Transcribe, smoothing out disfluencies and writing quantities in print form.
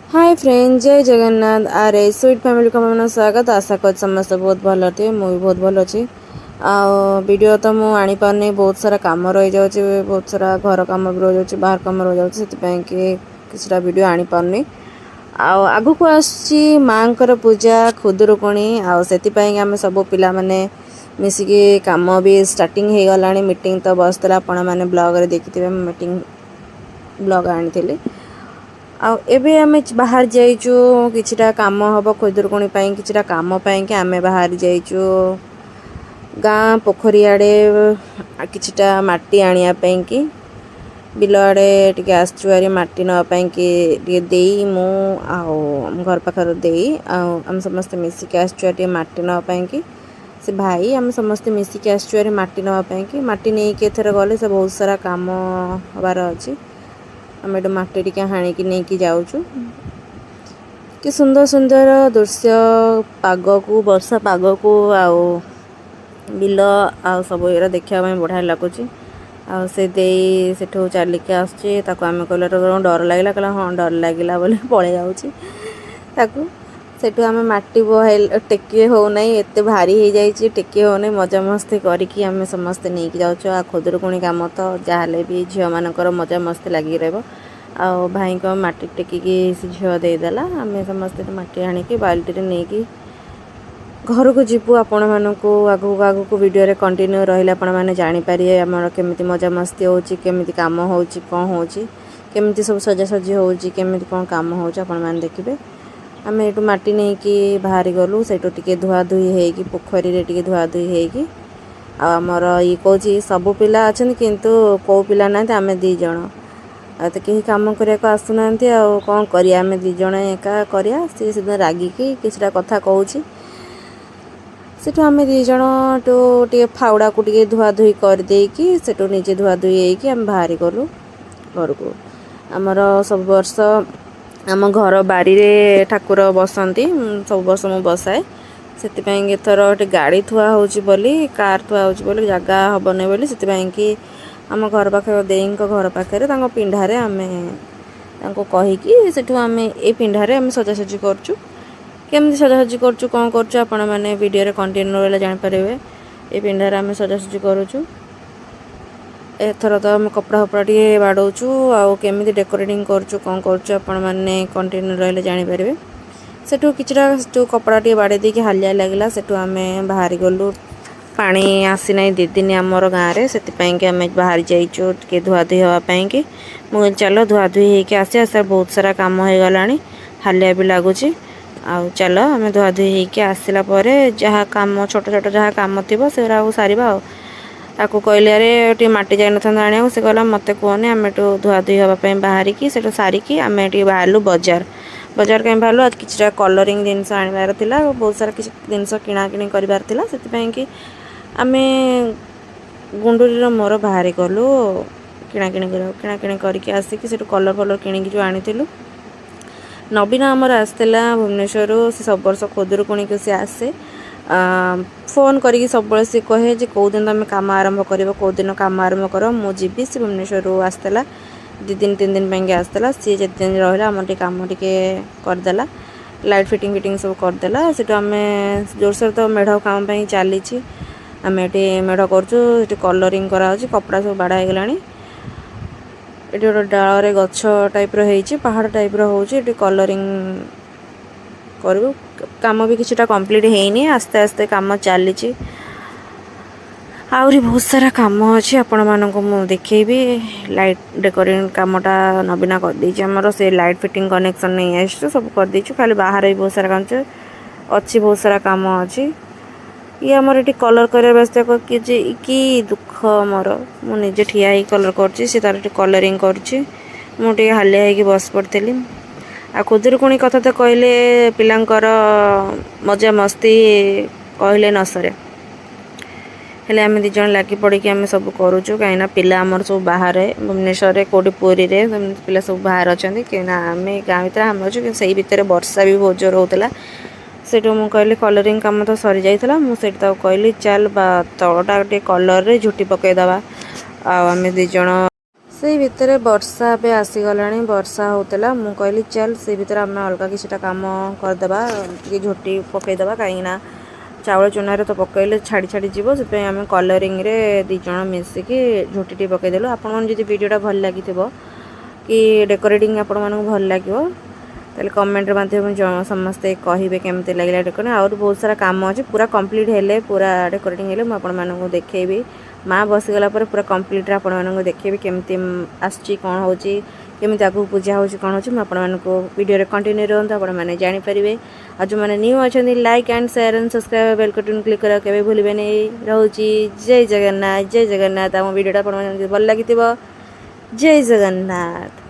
Hi friend, जय जगन्नाथ। आरे sweet family को मन स्वागत। आशा कर समस्त बहुत भल थे, मुझे बहुत भल अच्छी। वीडियो तो मुझे आनी पारनी, बहुत सारा काम रही जाऊँगी, बहुत सारा घर कम भी रही जाऊँगी, बाहर कम रही जाऊँगी, से किसी वीडियो आनी पारनी। आगु को आसची माँकर पूजा खुदुरुकुणी आम सब पिला माने मिसिकी काम भी स्टार्टिंग हो गला। मीटिंग तो बसला, आपण मैंने ब्लॉग रे देखिथे, मीटिंग ब्लॉग आनी एबे आमे बाहर जाइचु किछिटा काम हबो खुदुरुकुणी पई, किछिटा काम पई कि आमे बाहर जाइचु गाँ पोखरी आड़े किछिटा माटी आनिया पई कि बिल आड़े टिके आसचुआरी माटी न पई कि टिके देई मु आउ घर पाखर देई आम समस्त मिसिके आसचुआरी माटी न पई कि से भाई आम समस्त मिसिके आसचुआरी माटी न पई कि माटी नै के एथर गले से बहुत सारा काम हबार अछि। आम एटू माटी टिके हाणिकी नहीं जाऊँ कि सुंदर सुंदर दृश्य पाग को वर्षा पाग को आओ बिल आ सब ये देखा बढ़िया लगुच। आठू चलिके आम कहल डर लगे, कहला हाँ डर लगे बोले पलि जाऊँ। सेठू आम माटी बहाइल टेकी होना एत भारी हो जाए, टेकी होना मजा मस्ती करके आम समस्ते नहीं जाऊँ। आ खुदुरुकुणी काम तो जहाँ भी झील मानकर मजा मस्ती लगी रहा। आ भाई को माटी टेकिकी से झील देदेला, आम समस्ते माटी आणिकी बाल्टी नहीं घर को जीवु। आपण मानक आगू आगू को वीडियो रे कंटिन्यू रही आपण मैंने जानीपारे आमर केमी मजा मस्ती होमी कम हो कौन होमी सब सजासजी होमी कौन कम होने देखिए। आम ये माटी नहीं कि बाहरी गलु से टे धुआ धुई हो पोखरी रे टे धुआ धुई हो आमर ये कौच सबू पिला अच्छा किंतु कौ पिला ना आम दी जन तो कहीं कम करने को आसुना कौन करिया आम दी जन एका करिया सी रागिकी किछटा कथा कहूँ सेठू आम दी जन टे फाउड़ा को टे धुआ धुई करदेकी सेठू निजे धुआ धुई होगी आम बाहरी गलु घर को। आमर सब वर्ष आम घर बाड़ी रे ठाकुर बसंती, सब वर्ष मु बसाए से एथर गोटे गाड़ी थुआ होची बोली कार थुआ होची बोली जगह हेबनी बोली से आम घर पाखे देई घर पाखे पिंढारे आम कहीकि सेठू आम ए पिंढारे आम सजासजी करचु। केमती सजासजी करचु कौन करचु आपण मैंने वीडियो रे कंटिन्यू रहा जानीपारे। ये पिंढारे आम सजासजी करुचु। एथर तो आम कपड़ा फपड़ा टे बाड़ौचु आमी डेकोरेटिंग करचु कौन करचु आपण मैंने कंटिन्यू रहा जानीपारे। सेठू किछटा कपड़ा टे बाड़े देकी हालिया लगिला सेठू आम बाहरी गलु। पानी आसी ना दी दिन आमर गाँव में से आम बाहरी जाइचु टे धुआ धुई हाँपाई कि मुझे चलो धुआ धुई होके आसे आस बहुत सारा कम हो गला हालिया भी लगुच। आउ चलो आम धुआ धुई होके आसला जहाँ कम छोट छोट जहाँ कम थी से सारा आपको कहले अरे टे माटी जाई न आने से कहला मत कहने आम धुआ धुई हाँपाई बाहरिकी से सारिकी आम बाहरलु बजार बजार कहीं बाहरलु। आज किसी कलरिंग जिनस आनबार था, बहुत सारा किसी जिनस किणाकिणी करार से आम गुंडूरी मोर बाहरी गलु किणाकिणी करके आसिकी से कलर फलर किणिकी जो आनी नवीन आमर आसला भुवनेश्वर से सब वर्ष खुदुरुकुणी को सी आसे फोन करके सब सी कहे जे कौ दिन तुम कम आरंभ कर कौ दिन कम आरंभ कर मुझी से भुवनेश्वर आसला 2 दिन 3 दिन पे आसला सी जिते दिन रहा आम कम टे करदेला लाइट फिटिंग सब करदेला। से आम जोरसोर तो मेढ़ काम चली आम ये मेढ़ कर कलरिंग करा कपड़ा सब बाड़ा हो गला। ये गोटे डाल गछ टाइप रही पहाड़ टाइप रोचे कलरिंग करूँ कम भी किसी कंप्लीट होनी आस्ते आस्ते कम चली आहरी बहुत सारा कम अच्छी आपण मानक मु देखेबी। लाइट डेकोरेटिंग कामटा नवीना कर देछि हमर से लाइट फिटिंग कनेक्शन नहीं आसु सब कर देछु खाली बाहर भी बहुत सारा काम अच्छी बहुत सारा काम अच्छी। ये आमर ये कलर कर व्यवस्था कि दुख मोर मुझे ठिया ही कलर कर तार कलरिंग कर हालिया हो बस पड़ी। आ खुदुरुकुणी कथा तो कहले पिलांकर मजा मस्ती कहले न सरे हेले आम दी जन लगी पड़ी आम सब करुचु कहीं पिला आमर सब बाहर भुवनेश्वर कौटी पुरी रे पिला सब बाहर अच्छा कहीं आम गाँव भर आम अच्छे से भितर वर्षा भी बहुत जोर होता से मुझे कहली कलरिंग कम तो सरी जाइए मुझे कहली चल तलटा गोटे कलर रे झुटी पकईदे आम दी जन से भितर वर्षा पे आसीगला वर्षा होता मु कहली चल से भितर आम अलग किसी कम करदे कि झोटी पकईदे कहीं चाउल चूनार तो पकईले छाड़ी छाड़ी जीव से आम कलरिंग रे दीज मिसिकी झोटी पकईदेलु। आपण मैंने जब वीडियोटा भल लगी कि डेकोरेटिंग आपण मानक भल लगे ताले कमेंट माध्यम समस्ते कहे केमती लगे डेकोरेटिंग और बहुत सारा काम अच्छे पूरा कंप्लीट हेले पूरा डेकोरेटिंग हेले मुझे देखी माँ बसीगला पूरा कंप्लीट आपण मानक देखी केमती आसची कौन हो केमी आगे पूजा हो कौन हो वीडियो कंटिन्यू रहते आपण मैंने जानीपारे। और जो मैंने न्यू अच्छा like and share and subscribe bell button click करा के भूलिए नहीं। रोची जय जगन्नाथ जय जगन्नाथ। आम वीडियोटा भल लगी जय जगन्नाथ।